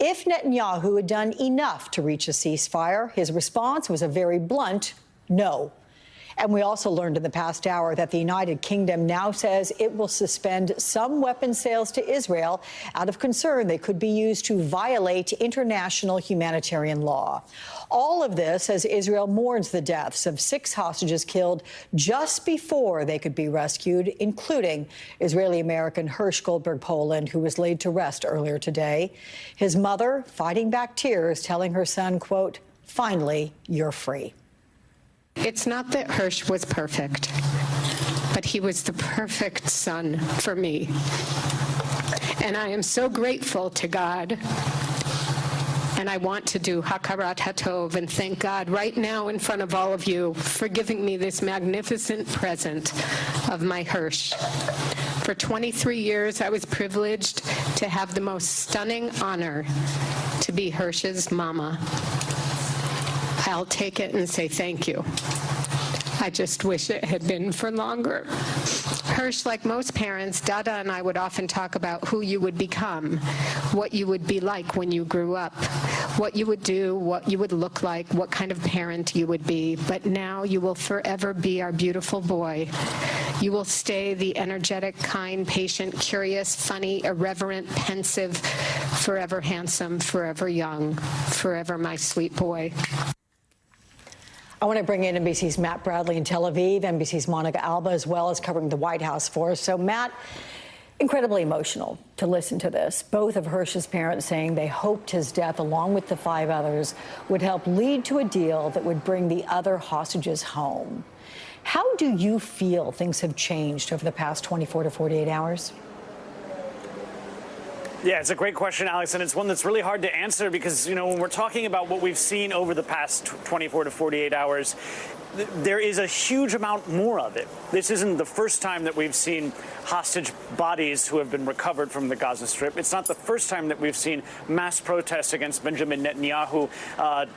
if Netanyahu had done enough to reach a ceasefire. His response was a very blunt no. And we also learned in the past hour that the United Kingdom now says it will suspend some weapons sales to Israel out of concern they could be used to violate international humanitarian law. All of this as Israel mourns the deaths of 6 hostages killed just before they could be rescued, including Israeli-American Hersh Goldberg Poland, who was laid to rest earlier today. His mother fighting back tears, telling her son, quote, "Finally, you're free." It's not that Hersh was perfect, but he was the perfect son for me. And I am so grateful to God. And I want to do Hakarat Hatov and thank God right now in front of all of you for giving me this magnificent present of my Hersh. For 23 years, I was privileged to have the most stunning honor to be Hersh's mama. I'll take it and say thank you. I just wish it had been for longer. Hersh, like most parents, Dada and I would often talk about who you would become, what you would be like when you grew up, what you would do, what you would look like, what kind of parent you would be. But now you will forever be our beautiful boy. You will stay the energetic, kind, patient, curious, funny, irreverent, pensive, forever handsome, forever young, forever my sweet boy. I want to bring in NBC's Matt Bradley in Tel Aviv, NBC's Monica Alba, as well as covering the White House for us. So, Matt, incredibly emotional to listen to this. Both of Hersh's parents saying they hoped his death, along with the 5 others, would help lead to a deal that would bring the other hostages home. How do you feel things have changed over the past 24 to 48 hours? Yeah, it's a great question, Alex, and it's one that's really hard to answer because, you know, when we're talking about what we've seen over the past 24 to 48 hours, there is a huge amount more of it. This isn't the first time that we've seen hostage bodies who have been recovered from the Gaza Strip. It's not the first time that we've seen mass protests against Benjamin Netanyahu,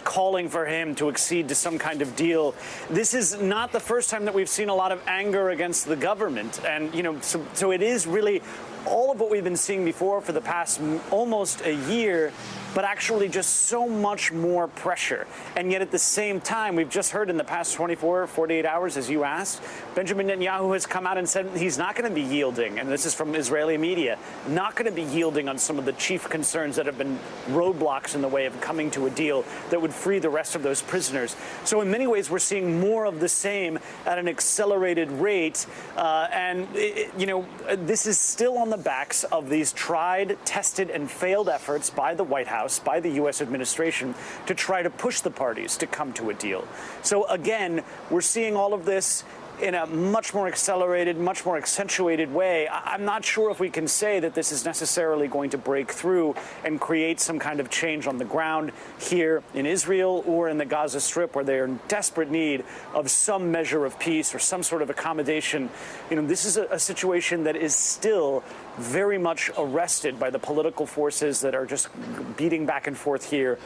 calling for him to accede to some kind of deal. This is not the first time that we've seen a lot of anger against the government. And, you know, so it is really all of what we've been seeing before for the past almost a year, but actually just so much more pressure. And yet at the same time, we've just heard in the past 24, 48 hours, as you asked, Benjamin Netanyahu has come out and said he's not going to be yielding, and this is from Israeli media, not going to be yielding on some of the chief concerns that have been roadblocks in the way of coming to a deal that would free the rest of those prisoners. So in many ways, we're seeing more of the same at an accelerated rate. You know, this is still on the backs of these tried, tested, and failed efforts by the White House, by the U.S. administration, to try to push the parties to come to a deal. So again, we're seeing all of this in a much more accelerated, much more accentuated way. I'm not sure if we can say that this is necessarily going to break through and create some kind of change on the ground here in Israel or in the Gaza Strip, where they're in desperate need of some measure of peace or some sort of accommodation. You know, this is a situation that is still very much arrested by the political forces that are just beating back and forth here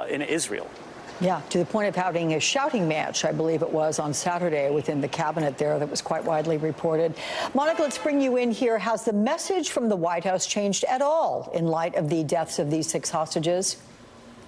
in Israel. Yeah, to the point of having a shouting match, I believe it was, on Saturday within the cabinet there that was quite widely reported. Monica, let's bring you in here. Has the message from the White House changed at all in light of the deaths of these 6 hostages?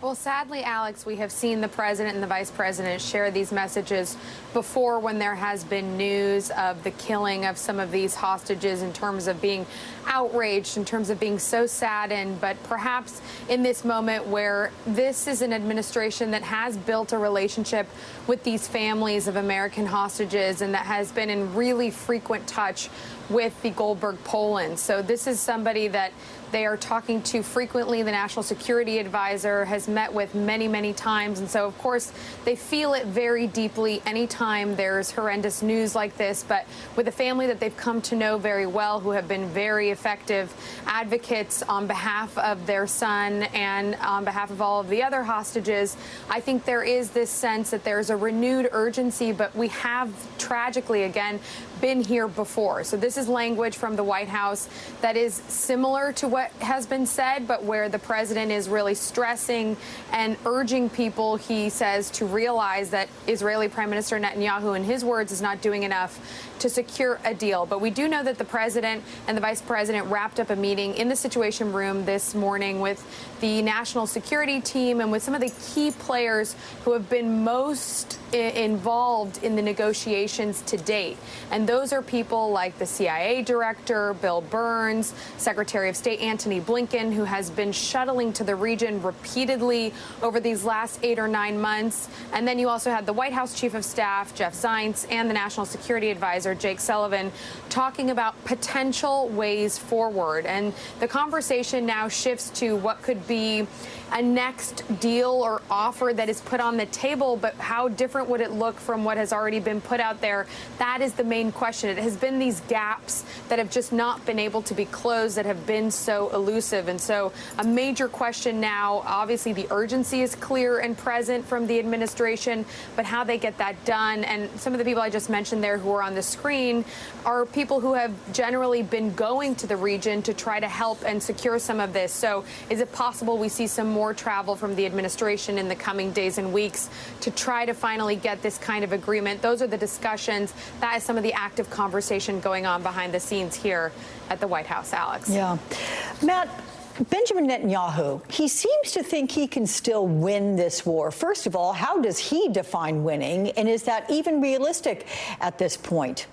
Well, sadly, Alex, we have seen the president and the vice president share these messages before when there has been news of the killing of some of these hostages, in terms of being outraged, in terms of being so saddened. But perhaps in this moment where this is an administration that has built a relationship with these families of American hostages and that has been in really frequent touch with the Goldberg Poland. So this is somebody that they are talking to frequently. The National Security Advisor has met with many, many times. And so, of course, they feel it very deeply anytime there's horrendous news like this. But with a family that they've come to know very well, who have been very effective advocates on behalf of their son and on behalf of all of the other hostages, I think there is this sense that there's a renewed urgency. But we have tragically, again, been here before. So this is language from the White House that is similar to what has been said, but where the president is really stressing and urging people, he says, to realize that Israeli Prime Minister Netanyahu, in his words, is not doing enough to secure a deal. But we do know that the president and the vice president wrapped up a meeting in the Situation Room this morning with the national security team and with some of the key players who have been most involved in the negotiations to date. And those are people like the CIA director, Bill Burns, Secretary of State Antony Blinken, who has been shuttling to the region repeatedly over these last 8 or 9 months. And then you also had the White House Chief of Staff, Jeff Zients, and the National Security Advisor, Jake Sullivan, talking about potential ways forward. And the conversation now shifts to what could be a next deal or offer that is put on the table, but how different would it look from what has already been put out there? That is the main question. It has been these gaps that have just not been able to be closed, that have been so elusive. And so a major question now, obviously the urgency is clear and present from the administration, but how they get that done. And some of the people I just mentioned there who are on the screen are people who have generally been going to the region to try to help and secure some of this. So is it possible we see some more travel from the administration in the coming days and weeks to try to finally get this kind of agreement? Those are the discussions. That is some of the active conversation going on behind the scenes here at the White House, Alex. Yeah. Matt, Benjamin Netanyahu, he seems to think he can still win this war. First of all, how does he define winning? And is that even realistic at this point?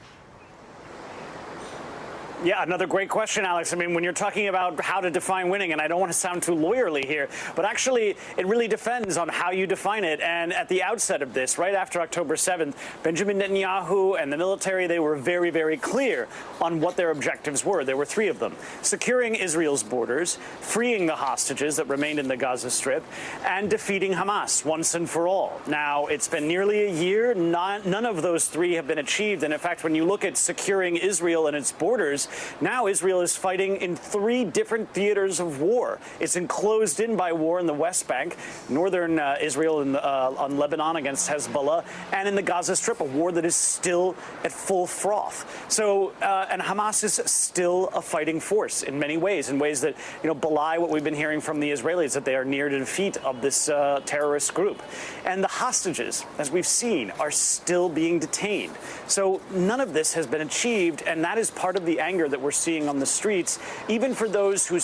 Yeah, another great question, Alex. I mean, when you're talking about how to define winning, and I don't want to sound too lawyerly here, but actually it really depends on how you define it. And at the outset of this, right after October 7th, Benjamin Netanyahu and the military, they were very, very clear on what their objectives were. There were 3 of them: securing Israel's borders, freeing the hostages that remained in the Gaza Strip, and defeating Hamas once and for all. Now, it's been nearly a year. None of those 3 have been achieved. And in fact, when you look at securing Israel and its borders, now Israel is fighting in 3 different theaters of war. It's enclosed in by war in the West Bank, northern Israel on Lebanon against Hezbollah, and in the Gaza Strip, a war that is still at full froth. So, and Hamas is still a fighting force in many ways, in ways that, belie what we've been hearing from the Israelis, that they are near to defeat of this terrorist group. And the hostages, as we've seen, are still being detained. So none of this has been achieved, and that is part of the anger that we're seeing on the streets. Even for those who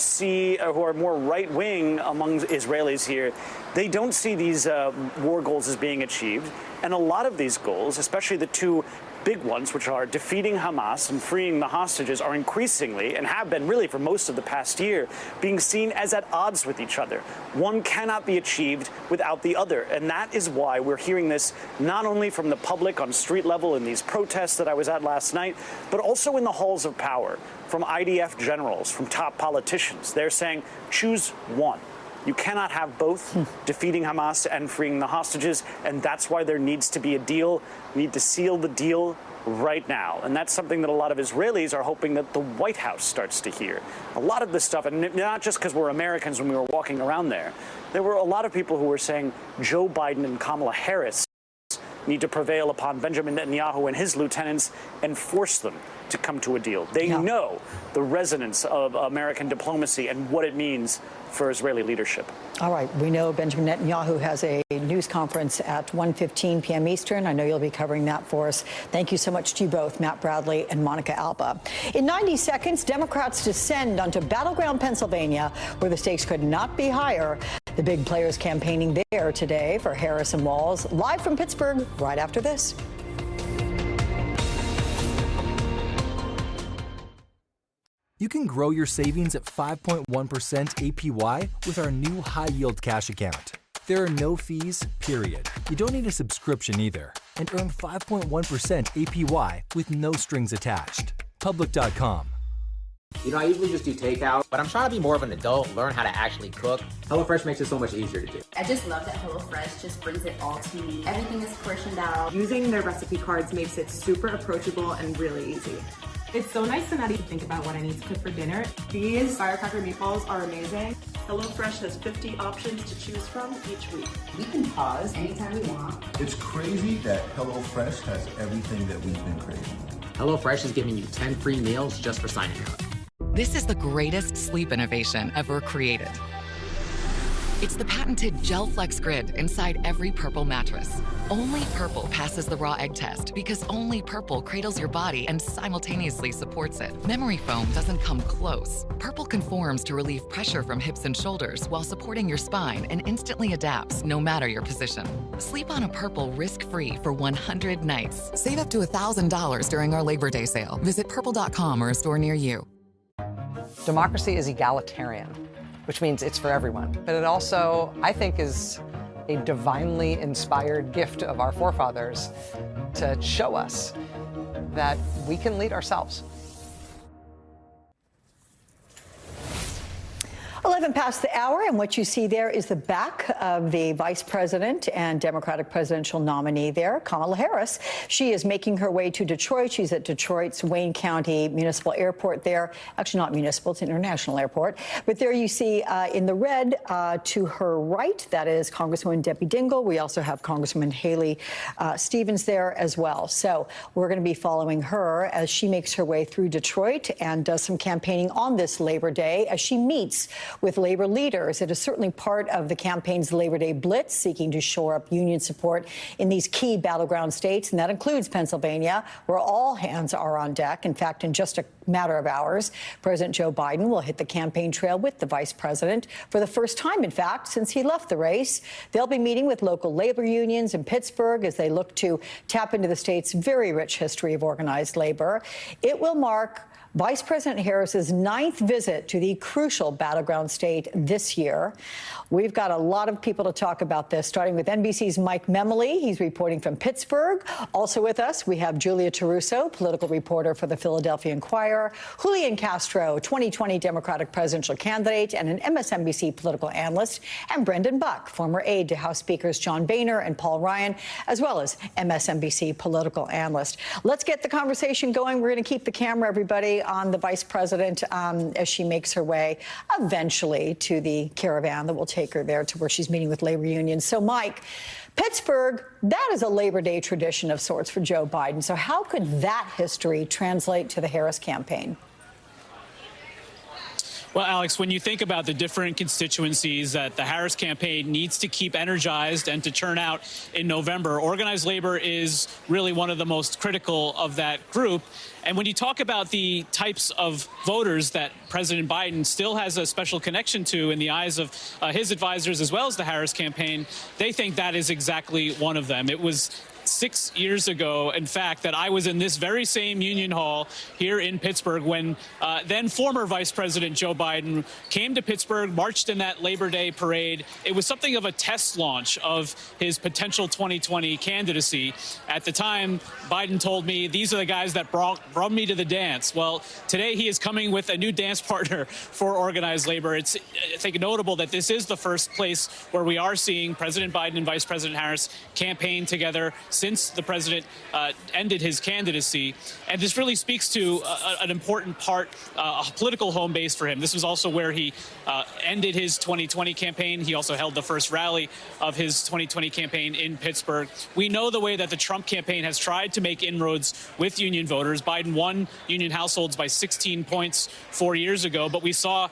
are more right-wing among Israelis here, they don't see these war goals as being achieved. And a lot of these goals, especially the 2 big ones, which are defeating Hamas and freeing the hostages, are increasingly, and have been really for most of the past year, being seen as at odds with each other. One cannot be achieved without the other. And that is why we're hearing this not only from the public on street level in these protests that I was at last night, but also in the halls of power, from IDF generals, from top politicians. They're saying, choose one. You cannot have both, defeating Hamas and freeing the hostages, and that's why there needs to be a deal. We need to seal the deal right now. And that's something that a lot of Israelis are hoping that the White House starts to hear. A lot of this stuff, and not just because we're Americans when we were walking around there were a lot of people who were saying Joe Biden and Kamala Harris need to prevail upon Benjamin Netanyahu and his lieutenants and force them to come to a deal. They know the resonance of American diplomacy and what it means for Israeli leadership. All right. We know Benjamin Netanyahu has a news conference at 1:15 p.m. Eastern. I know you'll be covering that for us. Thank you so much to you both, Matt Bradley and Monica Alba. In 90 seconds, Democrats descend onto battleground Pennsylvania, where the stakes could not be higher. The big players campaigning there today for Harris and Walz. Live from Pittsburgh, right after this. You can grow your savings at 5.1% APY with our new high-yield cash account. There are no fees, period. You don't need a subscription either. And earn 5.1% APY with no strings attached. Public.com. I usually just do takeout, but I'm trying to be more of an adult, learn how to actually cook. HelloFresh makes it so much easier to do. I just love that HelloFresh just brings it all to me. Everything is portioned out. Using their recipe cards makes it super approachable and really easy. It's so nice to not even think about what I need to cook for dinner. These firecracker meatballs are amazing. HelloFresh has 50 options to choose from each week. We can pause anytime we want. It's crazy that HelloFresh has everything that we've been craving. HelloFresh is giving you 10 free meals just for signing up. This is the greatest sleep innovation ever created. It's the patented Gel Flex Grid inside every Purple mattress. Only Purple passes the raw egg test because only Purple cradles your body and simultaneously supports it. Memory foam doesn't come close. Purple conforms to relieve pressure from hips and shoulders while supporting your spine and instantly adapts no matter your position. Sleep on a Purple risk-free for 100 nights. Save up to $1,000 during our Labor Day sale. Visit purple.com or a store near you. Democracy is egalitarian, which means it's for everyone. But it also, I think, is a divinely inspired gift of our forefathers to show us that we can lead ourselves. 11 past the hour, and what you see there is the back of the vice president and Democratic presidential nominee there, Kamala Harris. She is making her way to Detroit. She's at Detroit's Wayne County Municipal Airport there. Actually, not municipal, it's an international airport. But there you see in the red to her right, that is Congresswoman Debbie Dingell. We also have Congresswoman Haley Stevens there as well. So we're going to be following her as she makes her way through Detroit and does some campaigning on this Labor Day as she meets with labor leaders. It is certainly part of the campaign's Labor Day blitz, seeking to shore up union support in these key battleground states, and that includes Pennsylvania, where all hands are on deck. In fact, in just a matter of hours, President Joe Biden will hit the campaign trail with the vice president for the first time, in fact, since he left the race. They'll be meeting with local labor unions in Pittsburgh as they look to tap into the state's very rich history of organized labor. It will mark Vice President Harris's 9th visit to the crucial battleground state this year. We've got a lot of people to talk about this, starting with NBC's Mike Memoli. He's reporting from Pittsburgh. Also with us, we have Julia Taruso, political reporter for the Philadelphia Inquirer, Julian Castro, 2020 Democratic presidential candidate and an MSNBC political analyst, and Brendan Buck, former aide to House Speakers John Boehner and Paul Ryan, as well as MSNBC political analyst. Let's get the conversation going. We're going to keep the camera, everybody, on the vice president as she makes her way eventually to the caravan that will take her there to where she's meeting with labor unions. So, Mike, Pittsburgh, that is a Labor Day tradition of sorts for Joe Biden. So how could that history translate to the Harris campaign? Well, Alex, when you think about the different constituencies that the Harris campaign needs to keep energized and to turn out in November, organized labor is really one of the most critical of that group. And when you talk about the types of voters that President Biden still has a special connection to in the eyes of his advisors as well as the Harris campaign, they think that is exactly one of them. It was 6 years ago, in fact, that I was in this very same Union Hall here in Pittsburgh when then former Vice President Joe Biden came to Pittsburgh, marched in that Labor Day parade. It was something of a test launch of his potential 2020 candidacy. At the time, Biden told me, these are the guys that brought me to the dance. Well, today he is coming with a new dance partner for organized labor. It's, I think, notable that this is the first place where we are seeing President Biden and Vice President Harris campaign together since the president ended his candidacy. And this really speaks to an important part, a political home base for him. This was also where he ended his 2020 campaign. He also held the first rally of his 2020 campaign in Pittsburgh. We know the way that the Trump campaign has tried to make inroads with union voters. Biden won union households by 16 points 4 years ago, but we saw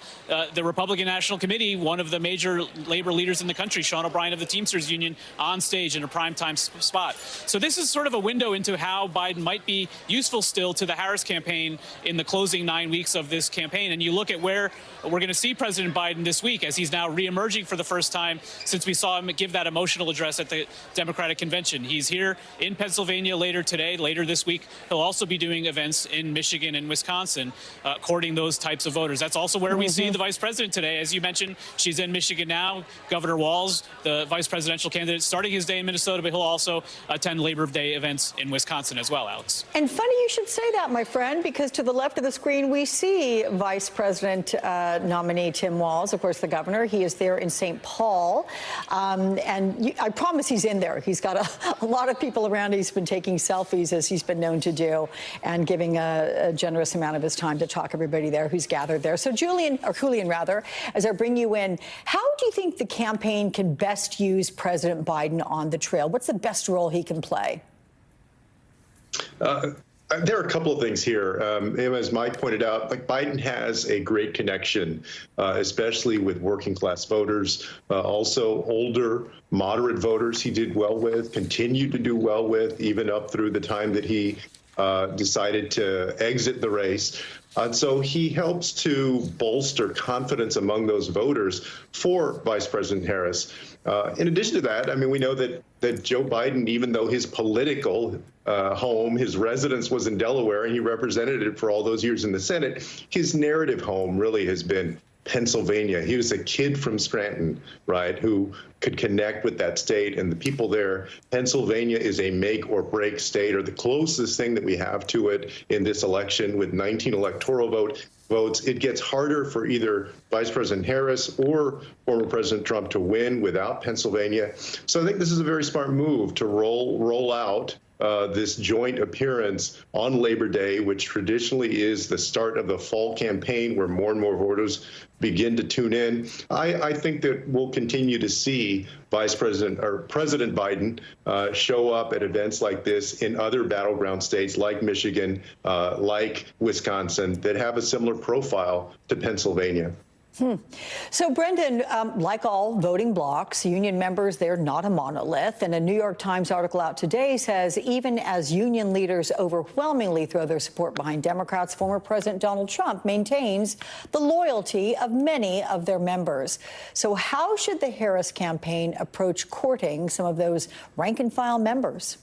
the Republican National Committee, one of the major labor leaders in the country, Sean O'Brien of the Teamsters Union, on stage in a primetime spot. So this is sort of a window into how Biden might be useful still to the Harris campaign in the closing 9 weeks of this campaign. And you look at where we're going to see President Biden this week as he's now reemerging for the first time since we saw him give that emotional address at the Democratic convention. He's here in Pennsylvania later today. Later this week, he'll also be doing events in Michigan and Wisconsin, courting those types of voters. That's also where we see the vice president today. As you mentioned, she's in Michigan now. Governor Walz, the vice presidential candidate, starting his day in Minnesota, but he'll also attend Labor Day events in Wisconsin as well, Alex. And funny you should say that, my friend, because to the left of the screen, we see Vice President nominee Tim Walz, of course, the governor. He is there in St. Paul. I promise he's in there. He's got a lot of people around. He's been taking selfies, as he's been known to do, and giving a generous amount of his time to talk to everybody there who's gathered there. So Julian, as I bring you in, how do you think the campaign can best use President Biden on the trail? What's the best role he can play? There are a couple of things here. As Mike pointed out, like Biden has a great connection, especially with working class voters, also older, moderate voters he did well with, continued to do well with, even up through the time that he decided to exit the race. So he helps to bolster confidence among those voters for Vice President Harris. In addition to that, I mean, we know that Joe Biden, even though his political home, his residence was in Delaware, and he represented it for all those years in the Senate, his narrative home really has been Pennsylvania. He was a kid from Scranton, right, who could connect with that state and the people there. Pennsylvania is a make or break state, or the closest thing that we have to it in this election with 19 electoral votes. It gets harder for either Vice President Harris or former President Trump to win without Pennsylvania. So I think this is a very smart move to roll out this joint appearance on Labor Day, which traditionally is the start of the fall campaign where more and more voters begin to tune in. I think that we'll continue to see President Biden show up at events like this in other battleground states like Michigan, like Wisconsin, that have a similar profile to Pennsylvania. So, Brendan, like all voting blocs, union members, they're not a monolith. And a New York Times article out today says even as union leaders overwhelmingly throw their support behind Democrats, former President Donald Trump maintains the loyalty of many of their members. So how should the Harris campaign approach courting some of those rank-and-file members?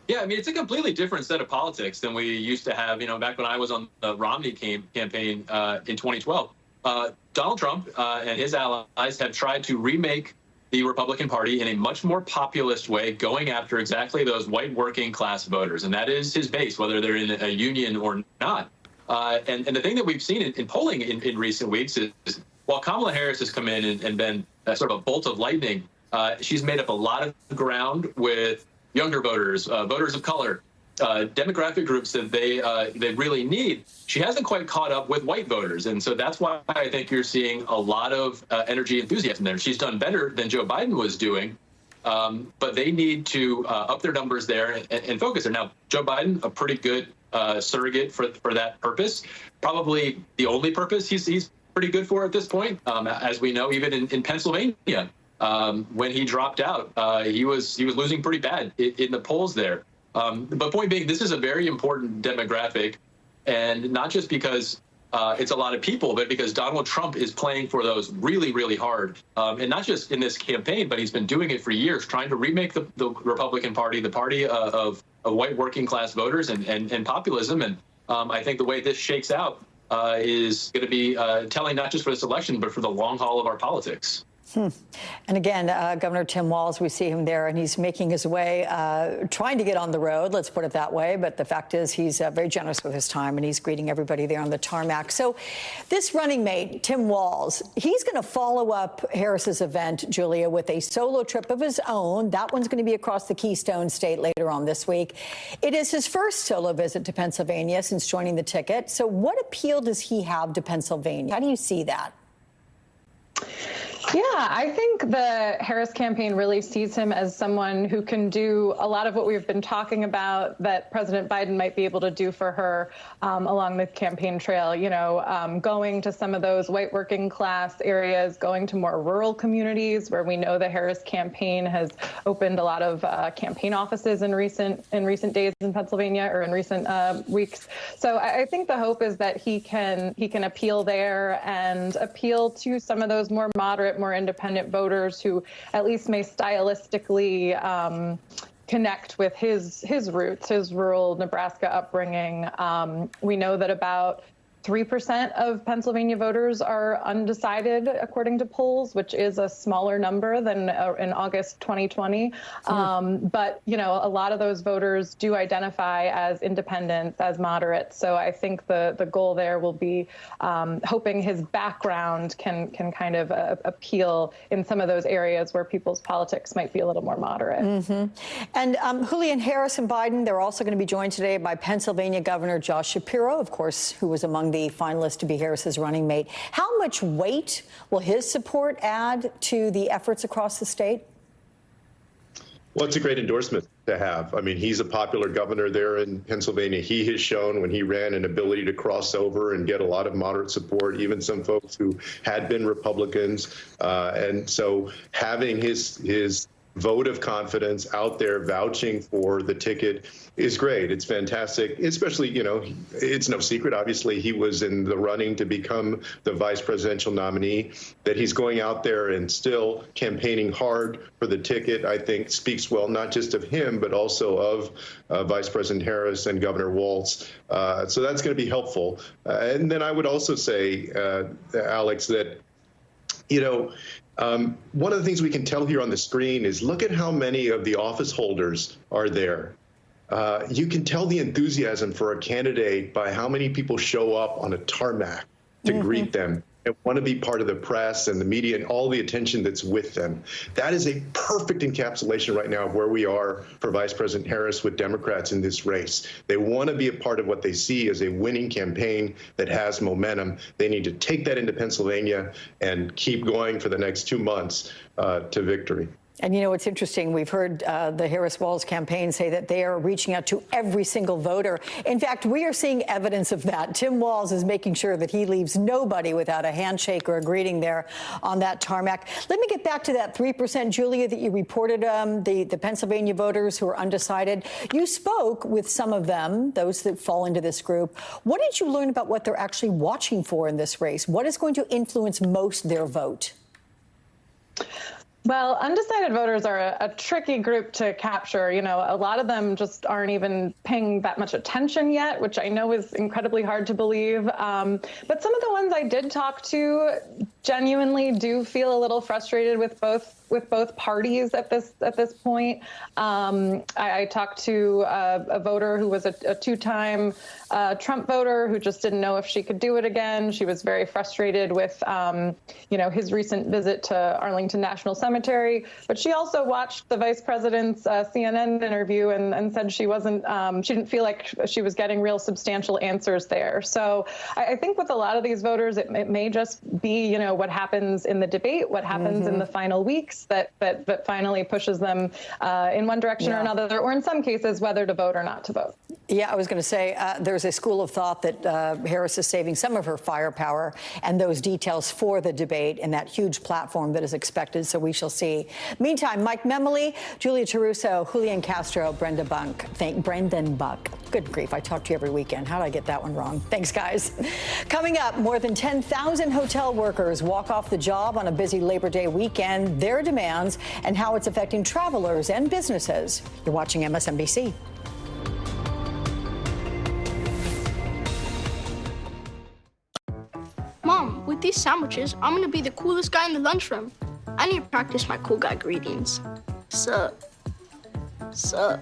Yeah, I mean, it's a completely different set of politics than we used to have, back when I was on the Romney campaign in 2012. Donald Trump and his allies have tried to remake the Republican Party in a much more populist way, going after exactly those white working class voters. And that is his base, whether they're in a union or not. And the thing that we've seen in polling in recent weeks is while Kamala Harris has come in and been sort of a bolt of lightning, she's made up a lot of ground with younger voters, voters of color, demographic groups that they really need. She hasn't quite caught up with white voters. And so that's why I think you're seeing a lot of energy, enthusiasm there. She's done better than Joe Biden was doing, but they need to up their numbers there and focus there. Now, Joe Biden, a pretty good surrogate for that purpose, probably the only purpose he's pretty good for at this point. As we know, even in Pennsylvania, when he dropped out, he was losing pretty bad in the polls there. But point being, this is a very important demographic, and not just because it's a lot of people, but because Donald Trump is playing for those really, really hard. And not just in this campaign, but he's been doing it for years, trying to remake the Republican Party, the party of white working class voters and populism. And I think the way this shakes out is going to be telling not just for this election, but for the long haul of our politics. And again, Governor Tim Walz, we see him there, and he's making his way, trying to get on the road, let's put it that way. But the fact is he's very generous with his time, and he's greeting everybody there on the tarmac. So this running mate, Tim Walz, he's going to follow up Harris's event, Julia, with a solo trip of his own. That one's going to be across the Keystone State later on this week. It is his first solo visit to Pennsylvania since joining the ticket. So what appeal does he have to Pennsylvania? How do you see that? Yeah, I think the Harris campaign really sees him as someone who can do a lot of what we've been talking about that President Biden might be able to do for her along the campaign trail, going to some of those white working class areas, going to more rural communities where we know the Harris campaign has opened a lot of campaign offices in recent days in Pennsylvania or in recent weeks. So I think the hope is that he can appeal there and appeal to some of those more moderate, more independent voters who at least may stylistically connect with his roots, his rural Nebraska upbringing. We know that about 3% of Pennsylvania voters are undecided, according to polls, which is a smaller number than in August 2020. But, a lot of those voters do identify as independents, as moderates. So I think the goal there will be hoping his background can kind of appeal in some of those areas where people's politics might be a little more moderate. And Julian, Harris and Biden, they're also going to be joined today by Pennsylvania Governor Josh Shapiro, of course, who was among the finalists to be Harris's running mate. How much weight will his support add to the efforts across the state? Well, it's a great endorsement to have. I mean, he's a popular governor there in Pennsylvania. He has shown when he ran an ability to cross over and get a lot of moderate support, even some folks who had been Republicans. And so having his vote of confidence out there vouching for the ticket is great. It's fantastic, especially, you know, it's no secret, obviously, he was in the running to become the vice presidential nominee. That he's going out there and still campaigning hard for the ticket, I think speaks well, not just of him, but also of Vice President Harris and Governor Walz. So that's going to be helpful. And then I would also say, Alex, that, you know, one of the things we can tell here on the screen is look at how many of the office holders are there. You can tell the enthusiasm for a candidate by how many people show up on a tarmac to greet them and want to be part of the press and the media and all the attention that's with them. That is a perfect encapsulation right now of where we are for Vice President Harris with Democrats in this race. They want to be a part of what they see as a winning campaign that has momentum. They need to take that into Pennsylvania and keep going for the next 2 months to victory. And you know, it's interesting. We've heard the Harris-Walz campaign say that they are reaching out to every single voter. In fact, we are seeing evidence of that. Tim Walz is making sure that he leaves nobody without a handshake or a greeting there on that tarmac. Let me get back to that 3%, Julia, that you reported, the Pennsylvania voters who are undecided. You spoke with some of them, those that fall into this group. What did you learn about what they're actually watching for in this race? What is going to influence most their vote? Well, undecided voters are a tricky group to capture. You know, a lot of them just aren't even paying that much attention yet, which I know is incredibly hard to believe. But some of the ones I did talk to genuinely do feel a little frustrated with both parties at this point. I talked to a voter who was a two-time Trump voter who just didn't know if she could do it again. She was very frustrated with, you know, his recent visit to Arlington National Cemetery. But she also watched the vice president's CNN interview and said she didn't feel like she was getting real substantial answers there. So I think with a lot of these voters, it may just be, you know, what happens in the debate, what happens in the final weeks that finally pushes them in one direction or another, or in some cases, whether to vote or not to vote. Yeah, I was going to say there's a school of thought that Harris is saving some of her firepower and those details for the debate and that huge platform that is expected. So we shall see. Meantime, Mike Memoli, Julia Taruso, Julian Castro, Brendan Buck. Good grief, I talk to you every weekend. How did I get that one wrong? Thanks, guys. Coming up, more than 10,000 hotel workers walk off the job on a busy Labor Day weekend. Their demands and how it's affecting travelers and businesses. You're watching MSNBC. Mom, with these sandwiches, I'm gonna be the coolest guy in the lunchroom. I need to practice my cool guy greetings. Sup. Sup.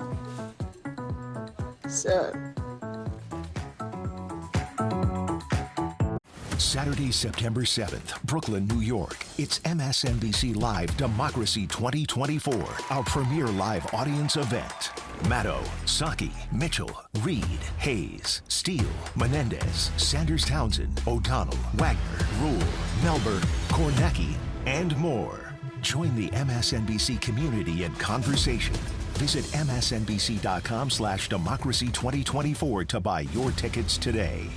Sup. Saturday, September 7th, Brooklyn, New York. It's MSNBC Live Democracy 2024, our premier live audience event. Maddow, Psaki, Mitchell, Reed, Hayes, Steele, Menendez, Sanders-Townsend, O'Donnell, Wagner, Rule, Melbourne, Kornacki, and more. Join the MSNBC community in conversation. Visit msnbc.com/democracy2024 to buy your tickets today.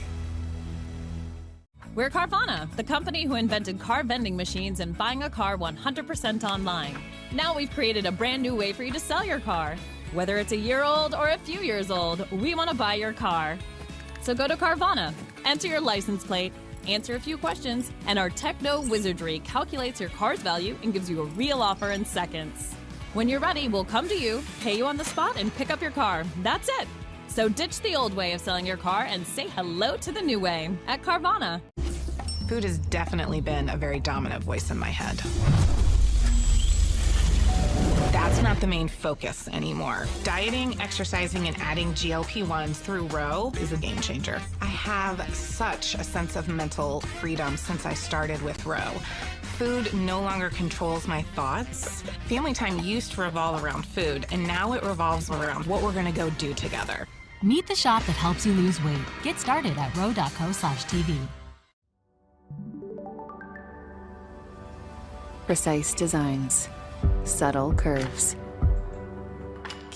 We're Carvana, the company who invented car vending machines and buying a car 100% online. Now we've created a brand new way for you to sell your car. Whether it's a year old or a few years old, we want to buy your car. So go to Carvana, enter your license plate, answer a few questions, and our techno wizardry calculates your car's value and gives you a real offer in seconds. When you're ready, we'll come to you, pay you on the spot, and pick up your car. That's it. So ditch the old way of selling your car and say hello to the new way at Carvana. Food has definitely been a very dominant voice in my head. That's not the main focus anymore. Dieting, exercising, and adding GLP-1s through Row is a game changer. I have such a sense of mental freedom since I started with Row. Food no longer controls my thoughts. Family time used to revolve around food, and now it revolves around what we're gonna go do together. Meet the shop that helps you lose weight. Get started at row.co/TV. Precise designs, subtle curves,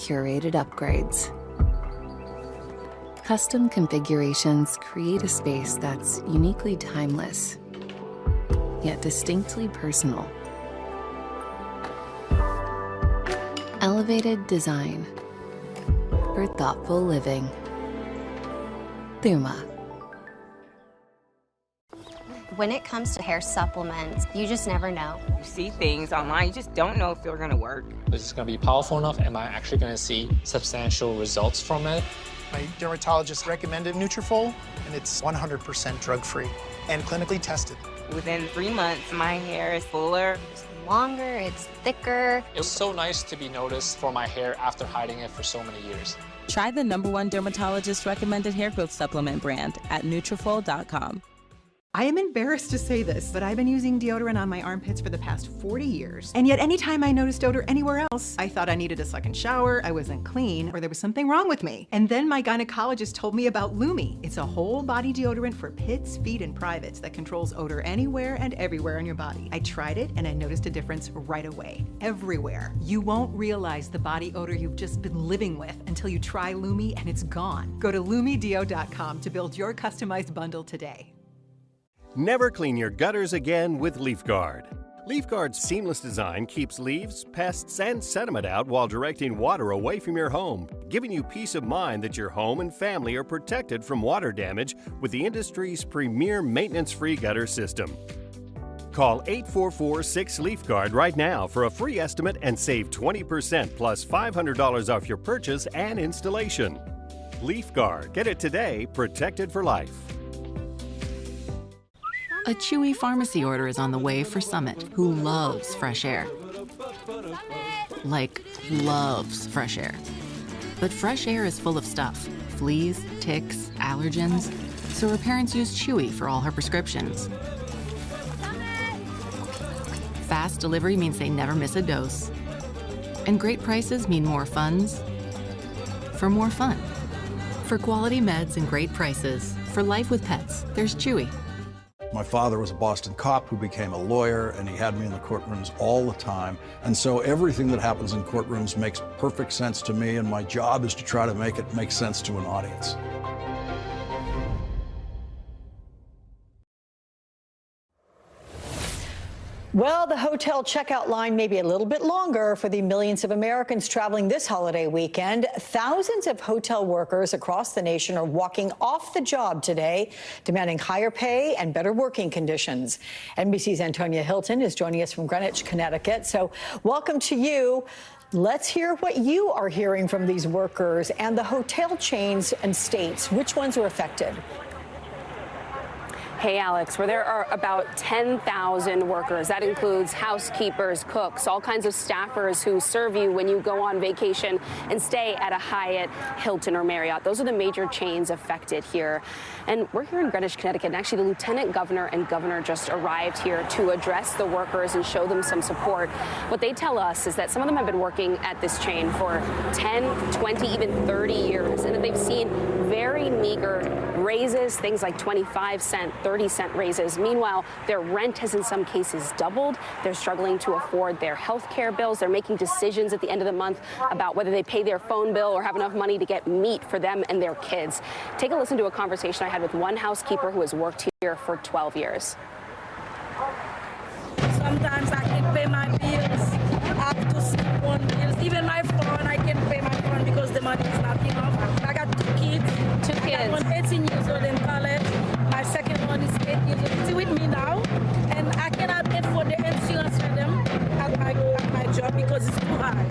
curated upgrades. Custom configurations create a space that's uniquely timeless, yet distinctly personal. Elevated design for thoughtful living. Thuma. When it comes to hair supplements, you just never know. You see things online, you just don't know if they're gonna work. Is this gonna be powerful enough? Am I actually gonna see substantial results from it? My dermatologist recommended Nutrafol, and it's 100% drug-free and clinically tested. Within 3 months, my hair is fuller. It's longer, it's thicker. It was so nice to be noticed for my hair after hiding it for so many years. Try the #1 dermatologist recommended hair growth supplement brand at Nutrafol.com. I am embarrassed to say this, but I've been using deodorant on my armpits for the past 40 years. And yet anytime I noticed odor anywhere else, I thought I needed a second shower, I wasn't clean, or there was something wrong with me. And then my gynecologist told me about Lumi. It's a whole body deodorant for pits, feet, and privates that controls odor anywhere and everywhere on your body. I tried it and I noticed a difference right away. Everywhere. You won't realize the body odor you've just been living with until you try Lumi and it's gone. Go to lumideo.com to build your customized bundle today. Never clean your gutters again with LeafGuard. LeafGuard's seamless design keeps leaves, pests, and sediment out while directing water away from your home, giving you peace of mind that your home and family are protected from water damage with the industry's premier maintenance-free gutter system. Call 844-6LeafGuard right now for a free estimate and save 20% plus $500 off your purchase and installation. LeafGuard. Get it today, protected for life. A Chewy pharmacy order is on the way for Summit, who loves fresh air. Like, loves fresh air. But fresh air is full of stuff. Fleas, ticks, allergens. So her parents use Chewy for all her prescriptions. Fast delivery means they never miss a dose. And great prices mean more funds for more fun. For quality meds and great prices, for life with pets, there's Chewy. My father was a Boston cop who became a lawyer, and he had me in the courtrooms all the time. And so everything that happens in courtrooms makes perfect sense to me, and my job is to try to make it make sense to an audience. Well, the hotel checkout line may be a little bit longer for the millions of Americans traveling this holiday weekend. Thousands of hotel workers across the nation are walking off the job today, demanding higher pay and better working conditions. NBC's Antonia Hilton is joining us from Greenwich, Connecticut. So welcome to you. Let's hear what you are hearing from these workers and the hotel chains and states. Which ones are affected? Hey, Alex, where there are about 10,000 workers. That includes housekeepers, cooks, all kinds of staffers who serve you when you go on vacation and stay at a Hyatt, Hilton, or Marriott. Those are the major chains affected here. And we're here in Greenwich, Connecticut. And actually, the lieutenant governor and governor just arrived here to address the workers and show them some support. What they tell us is that some of them have been working at this chain for 10, 20, even 30 years, and that they've seen very meager raises, things like 25-cent, 30-cent raises. Meanwhile, their rent has in some cases doubled. They're struggling to afford their health care bills. They're making decisions at the end of the month about whether they pay their phone bill or have enough money to get meat for them and their kids. Take a listen to a conversation I had with one housekeeper who has worked here for 12 years. Sometimes I can pay my bills. I have to skip on bills. Even my phone, I can't pay my phone because the money is not enough. I got 2 kids. 2 kids. I got one 18 years old in college. My second one is 8 years old. He's with me now. And I cannot pay for the insurance for them at my job because it's too high.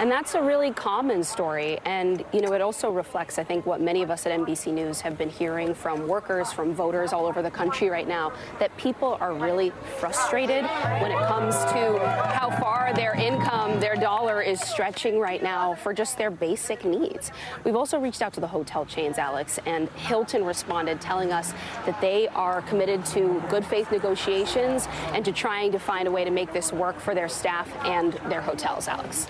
And that's a really common story. And, you know, it also reflects, I think, what many of us at NBC News have been hearing from workers, from voters all over the country right now, that people are really frustrated when it comes to how far their income, their dollar is stretching right now for just their basic needs. We've also reached out to the hotel chains, Alex, and Hilton responded telling us that they are committed to good faith negotiations and to trying to find a way to make this work for their staff and their hotels, Alex.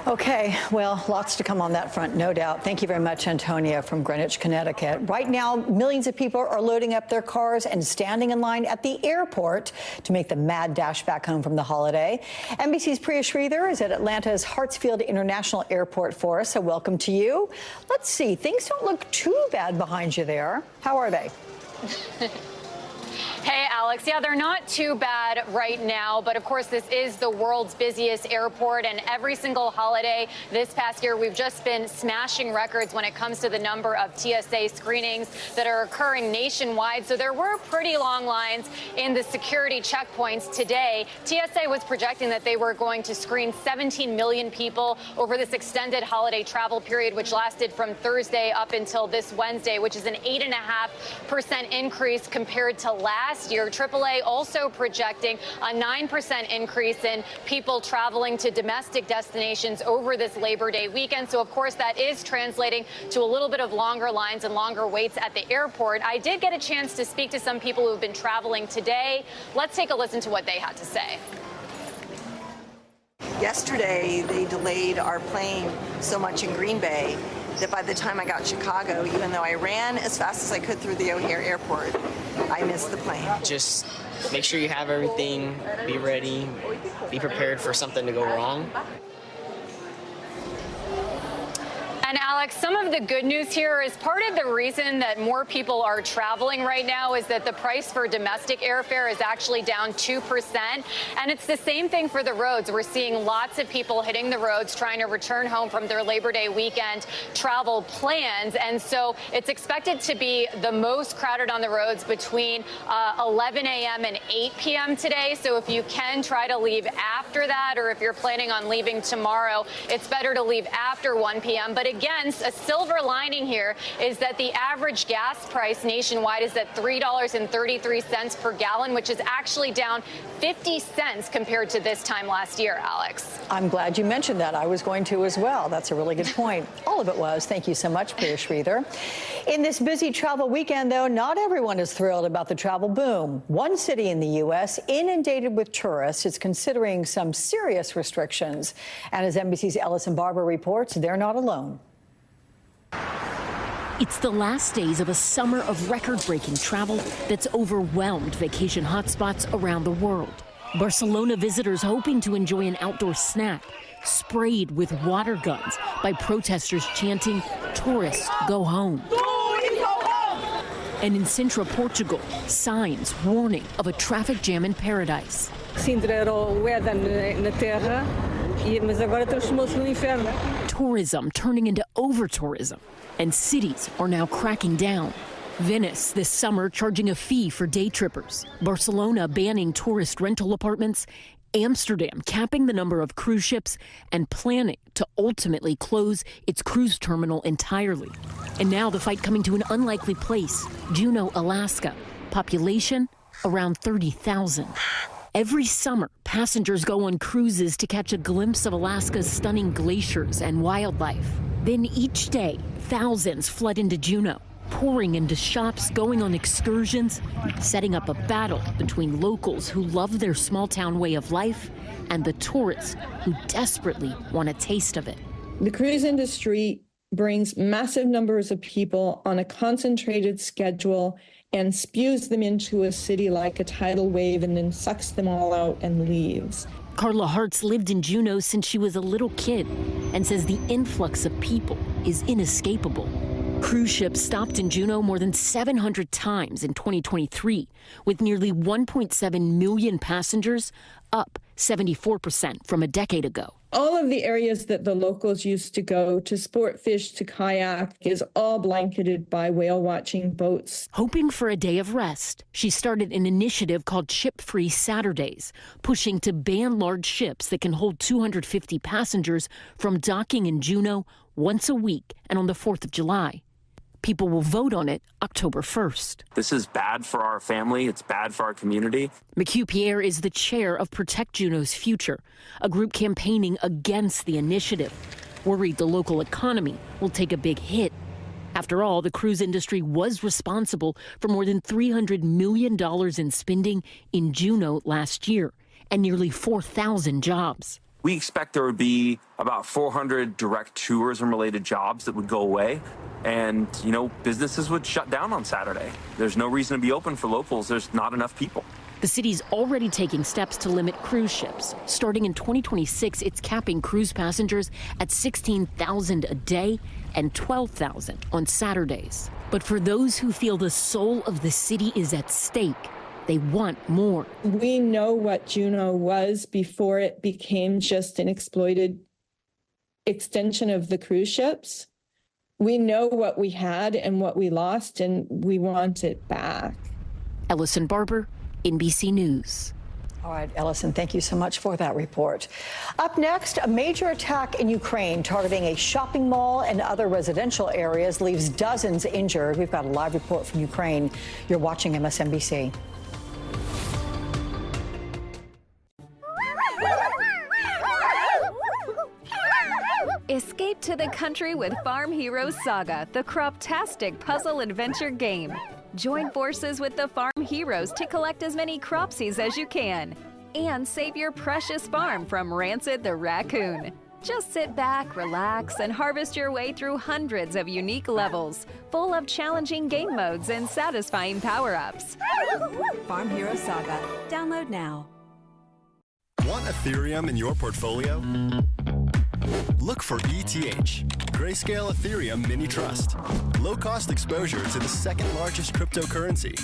Okay, well, lots to come on that front, no doubt. Thank you very much, Antonia from Greenwich, Connecticut. Right now, millions of people are loading up their cars and standing in line at the airport to make the mad dash back home from the holiday. NBC's Priya Sridhar is at Atlanta's Hartsfield International Airport for us, so welcome to you. Let's see, things don't look too bad behind you there. How are they? Hey, Alex. Yeah, they're not too bad right now. But of course, this is the world's busiest airport. And every single holiday this past year, we've just been smashing records when it comes to the number of TSA screenings that are occurring nationwide. So there were pretty long lines in the security checkpoints today. TSA was projecting that they were going to screen 17 million people over this extended holiday travel period, which lasted from Thursday up until this Wednesday, which is an 8.5% increase compared to last year. AAA also projecting a 9% increase in people traveling to domestic destinations over this Labor Day weekend. So, of course, that is translating to a little bit of longer lines and longer waits at the airport. I did get a chance to speak to some people who have been traveling today. Let's take a listen to what they had to say. Yesterday, they delayed our plane so much in Green Bay that by the time I got to Chicago, even though I ran as fast as I could through the O'Hare Airport, I missed the plane. Just make sure you have everything, be ready, be prepared for something to go wrong. And Alex, some of the good news here is part of the reason that more people are traveling right now is that the price for domestic airfare is actually down 2%. And it's the same thing for the roads. We're seeing lots of people hitting the roads trying to return home from their Labor Day weekend travel plans. And so it's expected to be the most crowded on the roads between 11 a.m. and 8 p.m. today. So if you can try to leave after that, or if you're planning on leaving tomorrow, it's better to leave after 1 p.m. But again, a silver lining here is that the average gas price nationwide is at $3.33 per gallon, which is actually down 50 cents compared to this time last year, Alex. I'm glad you mentioned that. I was going to as well. That's a really good point. All of it was. Thank you so much, Priya Sridhar. In this busy travel weekend, though, not everyone is thrilled about the travel boom. One city in the U.S. inundated with tourists is considering some serious restrictions. And as NBC's Ellison Barber reports, they're not alone. It's the last days of a summer of record-breaking travel that's overwhelmed vacation hotspots around the world. Barcelona visitors hoping to enjoy an outdoor snack, sprayed with water guns by protesters chanting, "Tourists, go home." And in Sintra, Portugal, signs warning of a traffic jam in paradise. Sintra era o Éden na terra, mas agora transformou-se no inferno. Tourism turning into over-tourism, and cities are now cracking down. Venice this summer charging a fee for day trippers. Barcelona banning tourist rental apartments. Amsterdam capping the number of cruise ships and planning to ultimately close its cruise terminal entirely. And now the fight coming to an unlikely place, Juneau, Alaska. Population around 30,000. Every summer, passengers go on cruises to catch a glimpse of Alaska's stunning glaciers and wildlife. Then each day, thousands flood into Juneau, pouring into shops, going on excursions, setting up a battle between locals who love their small-town way of life and the tourists who desperately want a taste of it. The cruise industry brings massive numbers of people on a concentrated schedule and spews them into a city like a tidal wave and then sucks them all out and leaves. Carla Hartz lived in Juneau since she was a little kid and says the influx of people is inescapable. Cruise ships stopped in Juneau more than 700 times in 2023, with nearly 1.7 million passengers, up 74% from a decade ago. All of the areas that the locals used to go to sport fish, to kayak, is all blanketed by whale watching boats. Hoping for a day of rest, she started an initiative called Ship-Free Saturdays, pushing to ban large ships that can hold 250 passengers from docking in Juneau once a week and on the 4th of July. People will vote on it October 1st. This is bad for our family. It's bad for our community. McHugh Pierre is the chair of Protect Juneau's Future, a group campaigning against the initiative, worried the local economy will take a big hit. After all, the cruise industry was responsible for more than $300 million in spending in Juneau last year and nearly 4,000 jobs. we expect there would be about 400 direct tourism-related jobs that would go away. And, businesses would shut down on Saturday. There's no reason to be open for locals. There's not enough people. The city's already taking steps to limit cruise ships. Starting in 2026, it's capping cruise passengers at 16,000 a day and 12,000 on Saturdays. But for those who feel the soul of the city is at stake, they want more. We know what Juneau was before it became just an exploited extension of the cruise ships. We know what we had and what we lost, and we want it back. Ellison Barber, NBC News. All right, Ellison, thank you so much for that report. Up next, a major attack in Ukraine targeting a shopping mall and other residential areas leaves dozens injured. We've got a live report from Ukraine. You're watching MSNBC. Escape to the country with Farm Heroes Saga, the crop-tastic puzzle adventure game. Join forces with the Farm Heroes to collect as many Cropsies as you can. And save your precious farm from Rancid the raccoon. Just sit back, relax, and harvest your way through hundreds of unique levels, full of challenging game modes and satisfying power-ups. Farm Heroes Saga. Download now. Want Ethereum in your portfolio? Look for ETH, Grayscale Ethereum Mini Trust. Low-cost exposure to the second largest cryptocurrency.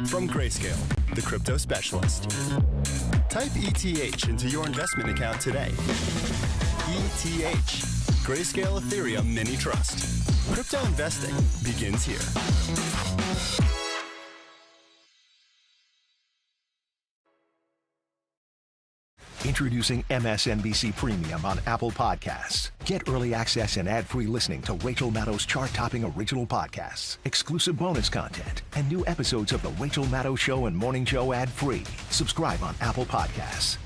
From Grayscale, the crypto specialist. Type ETH into your investment account today. ETH, Grayscale Ethereum Mini Trust. Crypto investing begins here. Introducing MSNBC Premium on Apple Podcasts. Get early access and ad-free listening to Rachel Maddow's chart-topping original podcasts, exclusive bonus content, and new episodes of The Rachel Maddow Show and Morning Show ad-free. Subscribe on Apple Podcasts.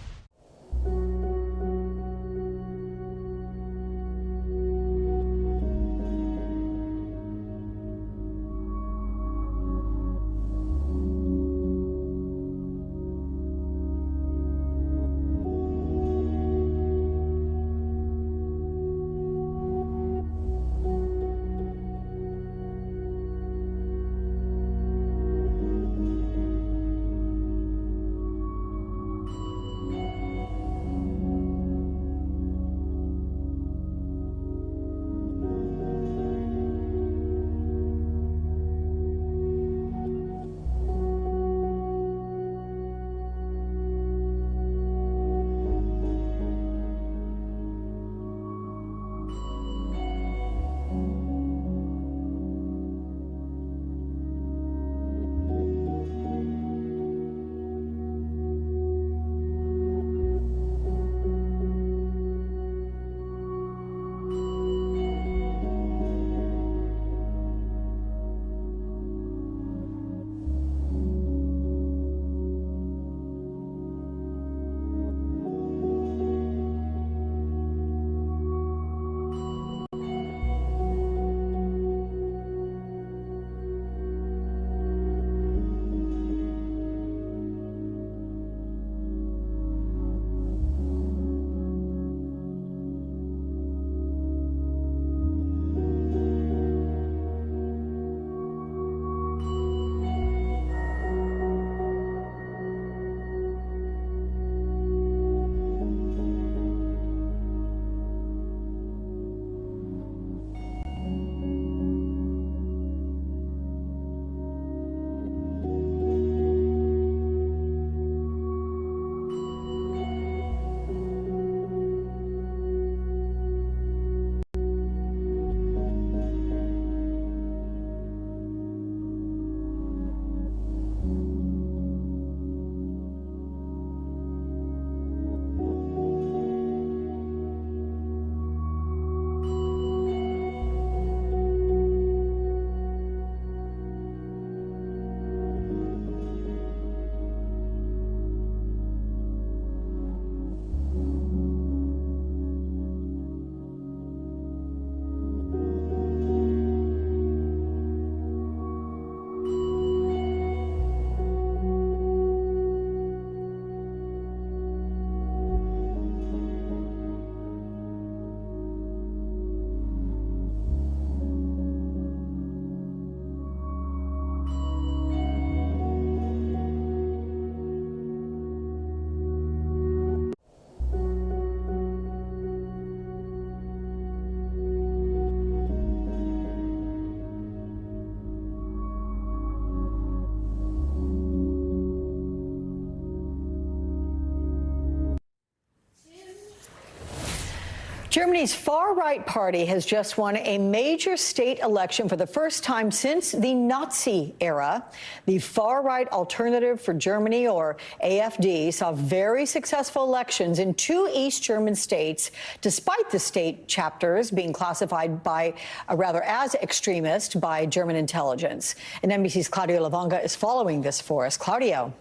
Germany's far-right party has just won a major state election for the first time since the Nazi era. The far-right Alternative for Germany, or AfD, saw very successful elections in 2 East German states, despite the state chapters being classified as extremist by German intelligence. And NBC's Claudio Lavanga is following this for us. Claudio.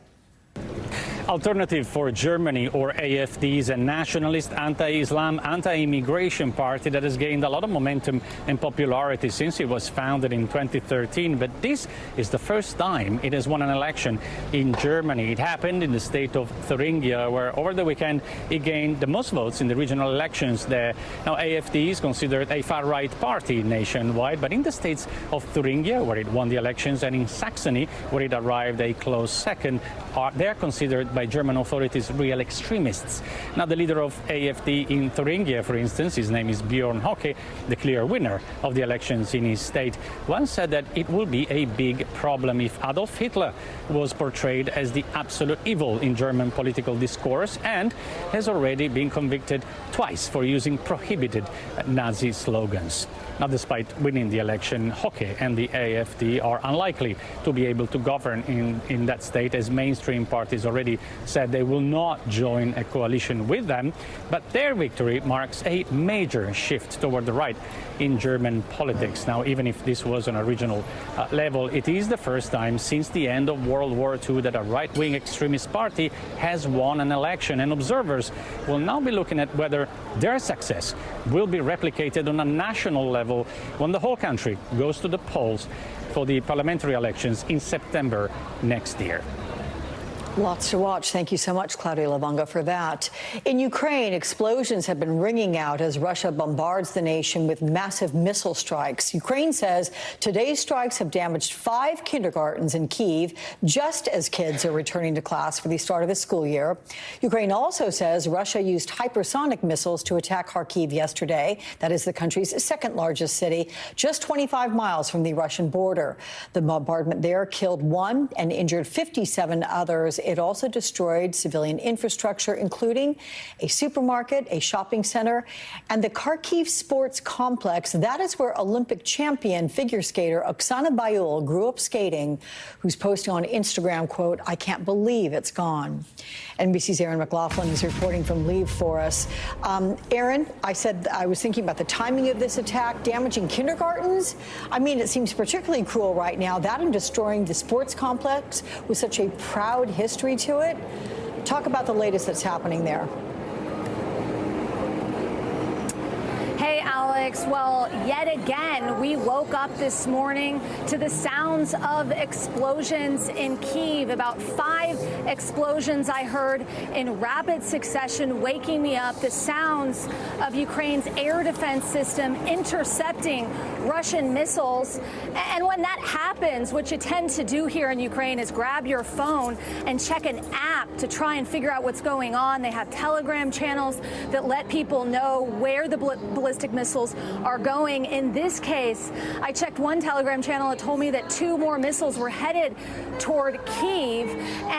Alternative for Germany, or AfD, is a nationalist, anti-Islam, anti-immigration party that has gained a lot of momentum and popularity since it was founded in 2013. But this is the first time it has won an election in Germany. It happened in the state of Thuringia, where over the weekend it gained the most votes in the regional elections there. Now, AfD is considered a far-right party nationwide, but in the states of Thuringia, where it won the elections, and in Saxony, where it arrived a close second, they are considered by German authorities real extremists. Now, the leader of AfD in Thuringia, for instance, his name is Björn Höcke, the clear winner of the elections in his state, once said that it will be a big problem if Adolf Hitler was portrayed as the absolute evil in German political discourse, and has already been convicted twice for using prohibited Nazi slogans. Now, despite winning the election, Höcke and the AfD are unlikely to be able to govern in that state, as mainstream parties already said they will not join a coalition with them. But their victory marks a major shift toward the right in German politics. Now, even if this was on a regional level, it is the first time since the end of World War II that a right-wing extremist party has won an election, and observers will now be looking at whether their success will be replicated on a national level when the whole country goes to the polls for the parliamentary elections in September next year. Lots to watch. Thank you so much, Claudia Lavanga, for that. In Ukraine, explosions have been ringing out as Russia bombards the nation with massive missile strikes. Ukraine says today's strikes have damaged 5 kindergartens in Kyiv, just as kids are returning to class for the start of the school year. Ukraine also says Russia used hypersonic missiles to attack Kharkiv yesterday. That is the country's second largest city, just 25 miles from the Russian border. The bombardment there killed 1 and injured 57 others. It also destroyed civilian infrastructure, including a supermarket, a shopping center, and the Kharkiv Sports Complex. That is where Olympic champion figure skater Oksana Bayul grew up skating, who's posting on Instagram, quote, "I can't believe it's gone." NBC's Aaron McLaughlin is reporting from Lviv for us. Aaron, I said I was thinking about the timing of this attack, damaging kindergartens. I mean, it seems particularly cruel right now, that and destroying the sports complex with such a proud history to it. Talk about the latest that's happening there. Hey, Alex. Well, yet again, we woke up this morning to the sounds of explosions in Kyiv. About 5 explosions I heard in rapid succession, waking me up. The sounds of Ukraine's air defense system intercepting Russian missiles. And when that happens, what you tend to do here in Ukraine is grab your phone and check an app to try and figure out what's going on. They have Telegram channels that let people know where the ballistic missiles are going. In this case, I checked one Telegram channel. It told me that 2 more missiles were headed toward Kyiv.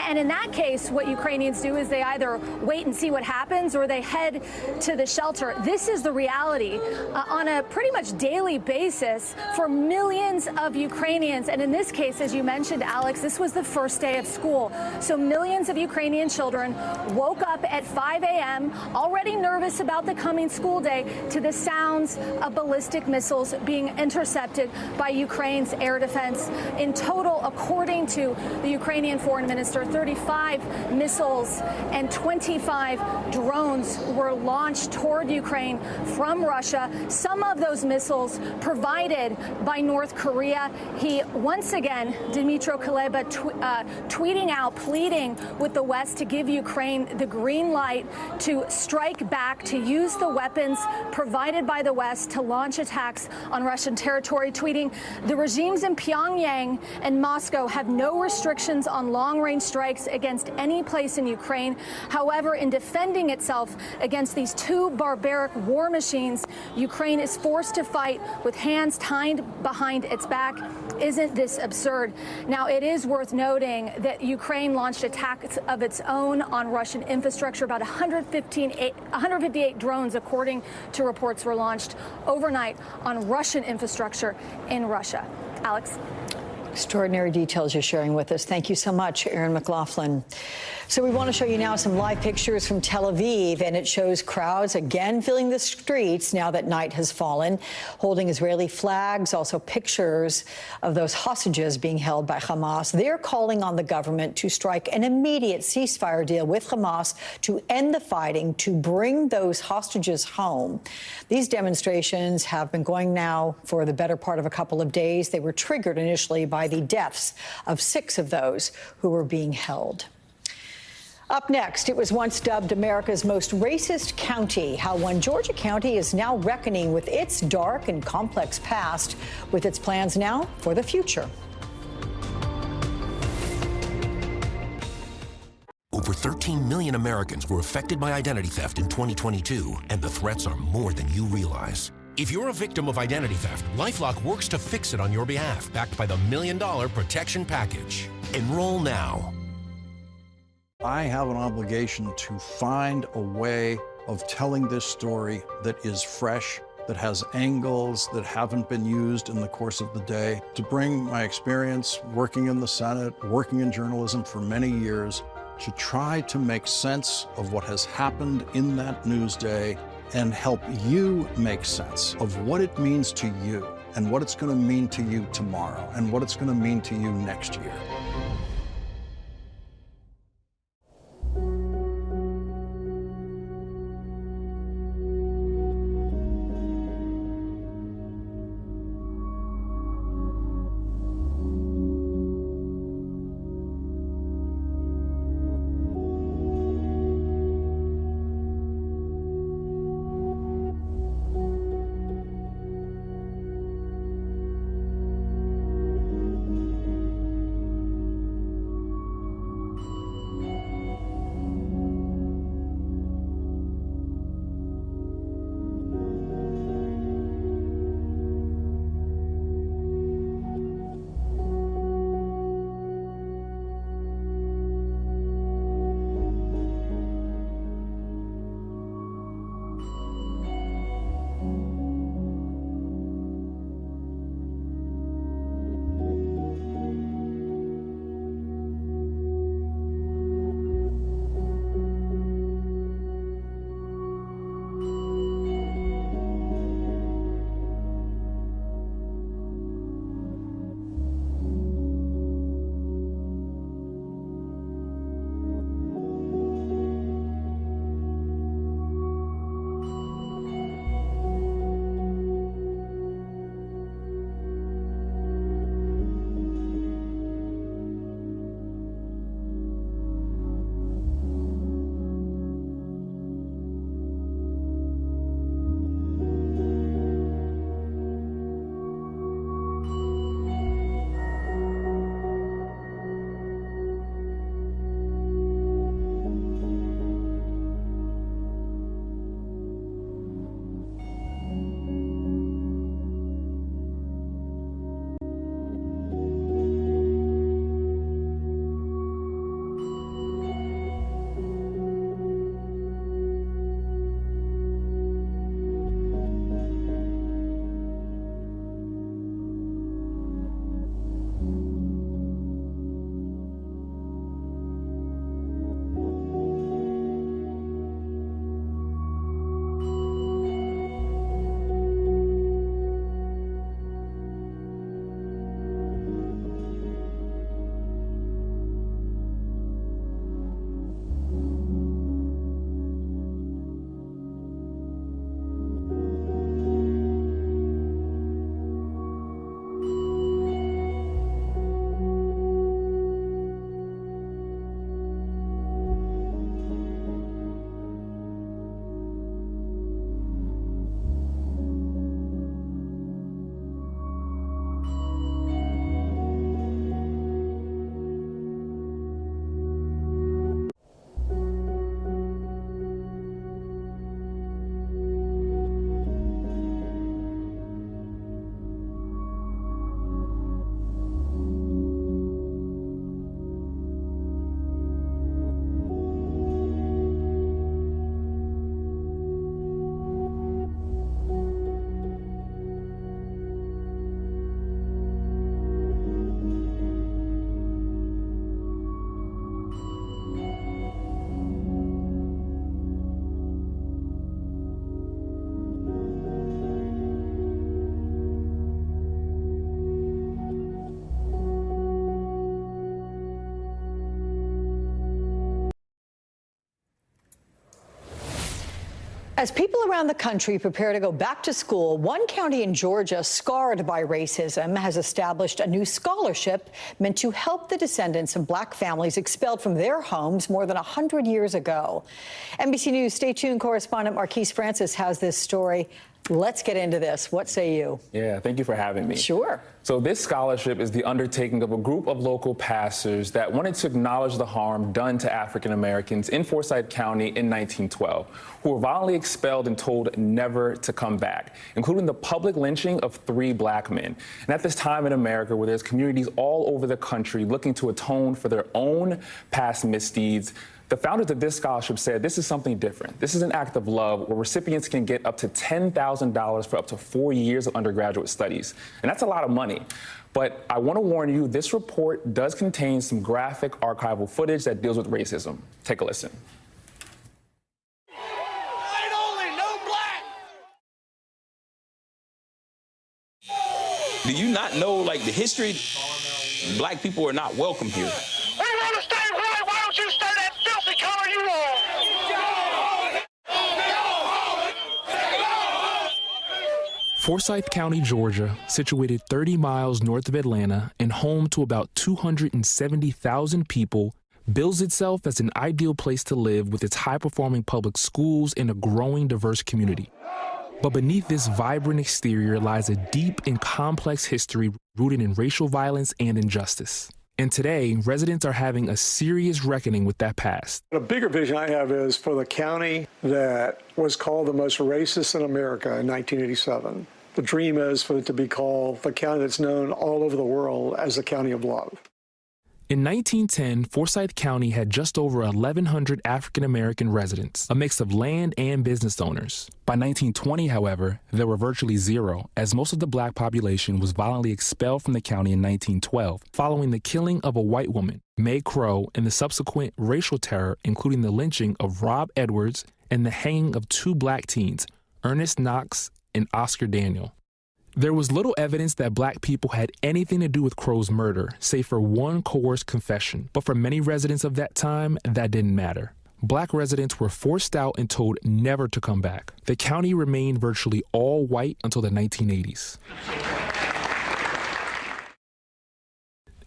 And in that case, what Ukrainians do is they either wait and see what happens or they head to the shelter. This is the reality on a pretty much daily basis for millions of Ukrainians. And in this case, as you mentioned, Alex, this was the first day of school. So millions of Ukrainian children woke up at 5 a.m. already nervous about the coming school day to the sounds of ballistic missiles being intercepted by Ukraine's air defense. In total, according to the Ukrainian foreign minister, 35 missiles and 25 drones were launched toward Ukraine from Russia. Some of those missiles provided by North Korea. He once again, Dmytro Kuleba, tweeting out, pleading with the West to give Ukraine the green light to strike back, to use the weapons provided by the West to launch attacks on Russian territory, tweeting, "The regimes in Pyongyang and Moscow have no restrictions on long-range strikes against any place in Ukraine. However, in defending itself against these 2 barbaric war machines, Ukraine is forced to fight with hands tied behind its back." Isn't this absurd? Now, it is worth noting that Ukraine launched attacks of its own on Russian infrastructure. About 158 drones, according to reports, were launched overnight on Russian infrastructure in Russia. Alex? Extraordinary details you're sharing with us. Thank you so much, Erin McLaughlin. So we want to show you now some live pictures from Tel Aviv, and it shows crowds again filling the streets now that night has fallen, holding Israeli flags, also pictures of those hostages being held by Hamas. They're calling on the government to strike an immediate ceasefire deal with Hamas to end the fighting, to bring those hostages home. These demonstrations have been going now for the better part of a couple of days. They were triggered initially by the deaths of 6 of those who were being held. Up next, it was once dubbed America's most racist county, how one Georgia county is now reckoning with its dark and complex past, with its plans now for the future. Over 13 million Americans were affected by identity theft in 2022, and the threats are more than you realize. If you're a victim of identity theft, LifeLock works to fix it on your behalf, backed by the $1 Million Protection Package. Enroll now. I have an obligation to find a way of telling this story that is fresh, that has angles that haven't been used in the course of the day, to bring my experience working in the Senate, working in journalism for many years, to try to make sense of what has happened in that news day and help you make sense of what it means to you and what it's going to mean to you tomorrow and what it's going to mean to you next year. As people around the country prepare to go back to school, one county in Georgia scarred by racism has established a new scholarship meant to help the descendants of black families expelled from their homes more than 100 years ago. NBC News Stay Tuned correspondent Marquise Francis has this story. Let's get into this. What say you? Yeah, thank you for having me. Sure. So this scholarship is the undertaking of a group of local pastors that wanted to acknowledge the harm done to African Americans in Forsyth County in 1912, who were violently expelled and told never to come back, including the public lynching of 3 black men. And at this time in America, where there's communities all over the country looking to atone for their own past misdeeds, the founders of this scholarship said this is something different. This is an act of love where recipients can get up to $10,000 for up to 4 years of undergraduate studies. And that's a lot of money. But I want to warn you, this report does contain some graphic archival footage that deals with racism. Take a listen. Do you not know, like, the history? Black people are not welcome here. We want to stay white. Why don't you stay that filthy color you are? Forsyth County, Georgia, situated 30 miles north of Atlanta and home to about 270,000 people, bills itself as an ideal place to live with its high-performing public schools and a growing diverse community. But beneath this vibrant exterior lies a deep and complex history rooted in racial violence and injustice. And today, residents are having a serious reckoning with that past. The bigger vision I have is for the county that was called the most racist in America in 1987. The dream is for it to be called the county that's known all over the world as the County of Love. In 1910, Forsyth County had just over 1,100 African-American residents, a mix of land and business owners. By 1920, however, there were virtually zero, as most of the black population was violently expelled from the county in 1912, following the killing of a white woman, May Crow, and the subsequent racial terror, including the lynching of Rob Edwards and the hanging of 2 black teens, Ernest Knox and Oscar Daniel. There was little evidence that black people had anything to do with Crow's murder, save for one coerced confession. But for many residents of that time, that didn't matter. Black residents were forced out and told never to come back. The county remained virtually all white until the 1980s.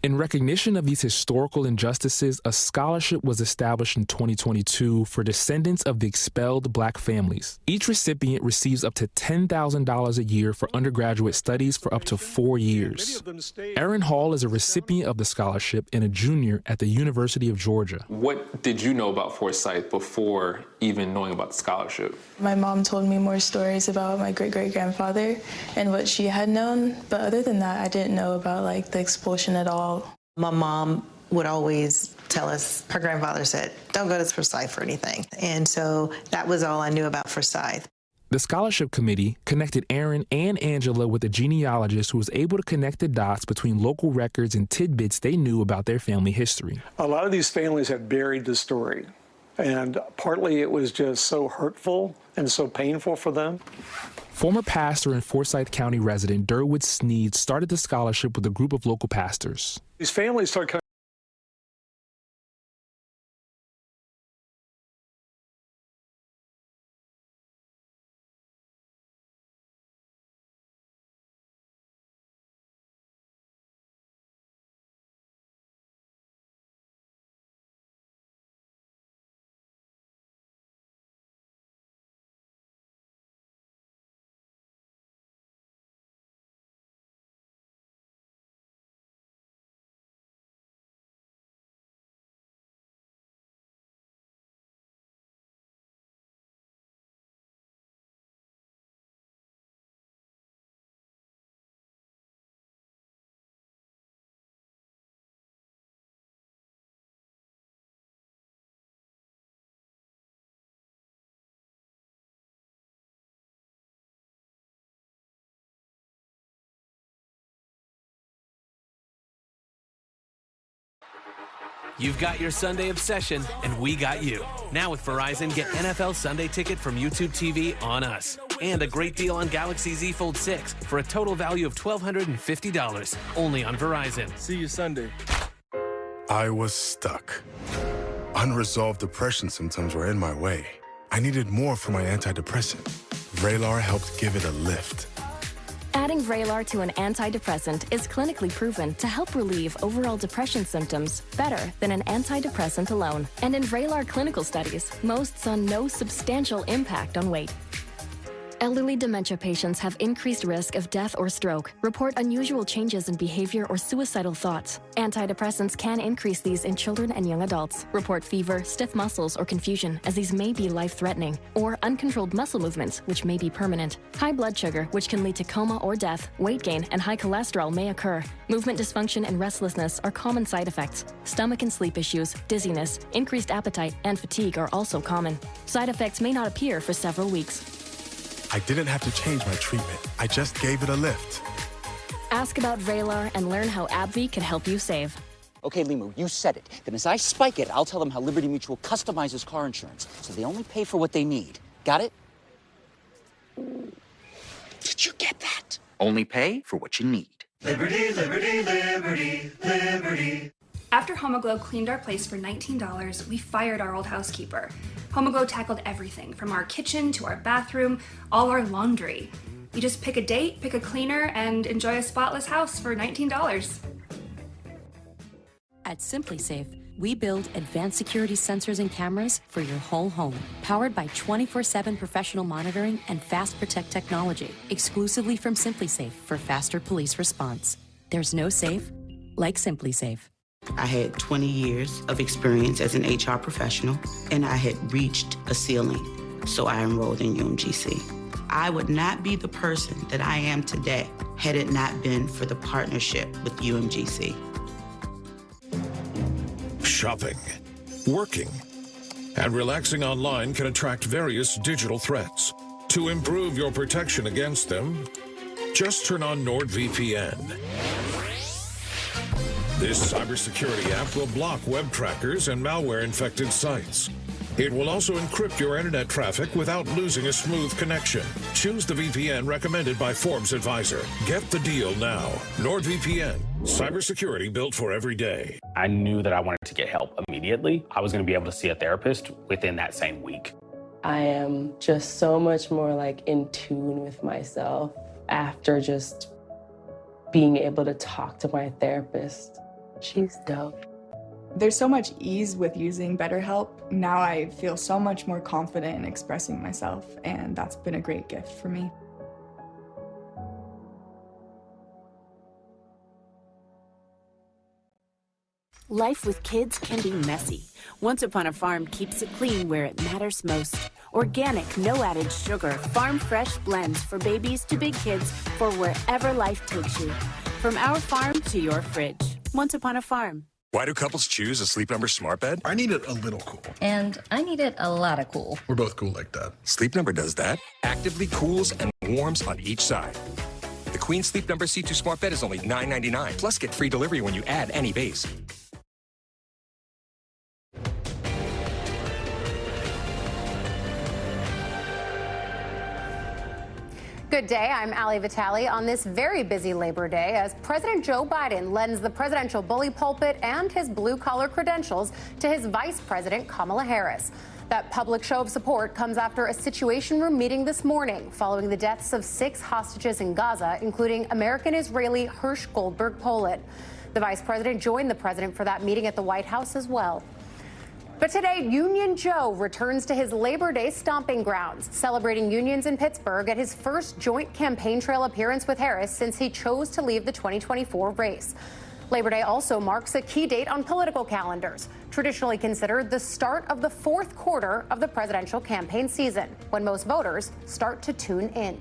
In recognition of these historical injustices, a scholarship was established in 2022 for descendants of the expelled black families. Each recipient receives up to $10,000 a year for undergraduate studies for up to 4 years. Aaron Hall is a recipient of the scholarship and a junior at the University of Georgia. What did you know about Forsyth before even knowing about the scholarship? My mom told me more stories about my great-great-grandfather and what she had known, but other than that, I didn't know about like the expulsion at all. My mom would always tell us, her grandfather said, don't go to Forsyth for anything. And so that was all I knew about Forsyth. The scholarship committee connected Aaron and Angela with a genealogist who was able to connect the dots between local records and tidbits they knew about their family history. A lot of these families had buried the story, and partly it was just so hurtful and so painful for them. Former pastor and Forsyth County resident Durwood Sneed started the scholarship with a group of local pastors. These families started coming. You've got your Sunday obsession, and we got you. Now with Verizon, get NFL Sunday Ticket from YouTube TV on us. And a great deal on Galaxy Z Fold 6 for a total value of $1,250. Only on Verizon. See you Sunday. I was stuck. Unresolved depression symptoms were in my way. I needed more from my antidepressant. Vraylar helped give it a lift. Adding Vraylar to an antidepressant is clinically proven to help relieve overall depression symptoms better than an antidepressant alone. And in Vraylar clinical studies, most saw no substantial impact on weight. Elderly dementia patients have increased risk of death or stroke, report unusual changes in behavior or suicidal thoughts. Antidepressants can increase these in children and young adults, report fever, stiff muscles, or confusion, as these may be life-threatening, or uncontrolled muscle movements, which may be permanent. High blood sugar, which can lead to coma or death, weight gain, and high cholesterol may occur. Movement dysfunction and restlessness are common side effects. Stomach and sleep issues, dizziness, increased appetite, and fatigue are also common. Side effects may not appear for several weeks. I didn't have to change my treatment. I just gave it a lift. Ask about Vraylar and learn how AbbVie can help you save. Okay, Limu, you said it. Then as I spike it, I'll tell them how Liberty Mutual customizes car insurance, so they only pay for what they need. Got it? Did you get that? Only pay for what you need. Liberty, liberty, liberty, liberty. After Homoglow cleaned our place for $19, we fired our old housekeeper. Homoglow tackled everything, from our kitchen to our bathroom, all our laundry. You just pick a date, pick a cleaner, and enjoy a spotless house for $19. At SimpliSafe, we build advanced security sensors and cameras for your whole home, powered by 24/7 professional monitoring and Fast Protect technology, exclusively from SimpliSafe for faster police response. There's no safe like SimpliSafe. I had 20 years of experience as an HR professional, and I had reached a ceiling, so I enrolled in UMGC. I would not be the person that I am today had it not been for the partnership with UMGC. Shopping, working, and relaxing online can attract various digital threats. To improve your protection against them, just turn on NordVPN. This cybersecurity app will block web trackers and malware-infected sites. It will also encrypt your internet traffic without losing a smooth connection. Choose the VPN recommended by Forbes Advisor. Get the deal now. NordVPN, cybersecurity built for every day. I knew that I wanted to get help immediately. I was going to be able to see a therapist within that same week. I am just so much more in tune with myself after just being able to talk to my therapist. She's dope. There's so much ease with using BetterHelp. Now I feel so much more confident in expressing myself, and that's been a great gift for me. Life with kids can be messy. Once Upon a Farm keeps it clean where it matters most. Organic, no added sugar, farm fresh blends for babies to big kids for wherever life takes you. From our farm to your fridge. Once Upon a Farm. Why do couples choose a Sleep Number smart bed? I need it a little cool. And I need it a lot of cool. We're both cool like that. Sleep Number does that. Actively cools and warms on each side. The Queen Sleep Number C2 smart bed is only $9.99. Plus get free delivery when you add any base. Good day, I'm Ali Vitale on this very busy Labor Day as President Joe Biden lends the presidential bully pulpit and his blue-collar credentials to his Vice President Kamala Harris. That public show of support comes after a Situation Room meeting this morning following the deaths of 6 hostages in Gaza, including American-Israeli Hirsch Goldberg Poland. The Vice President joined the president for that meeting at the White House as well. But today, Union Joe returns to his Labor Day stomping grounds, celebrating unions in Pittsburgh at his first joint campaign trail appearance with Harris since he chose to leave the 2024 race. Labor Day also marks a key date on political calendars, traditionally considered the start of the 4th quarter of the presidential campaign season, when most voters start to tune in.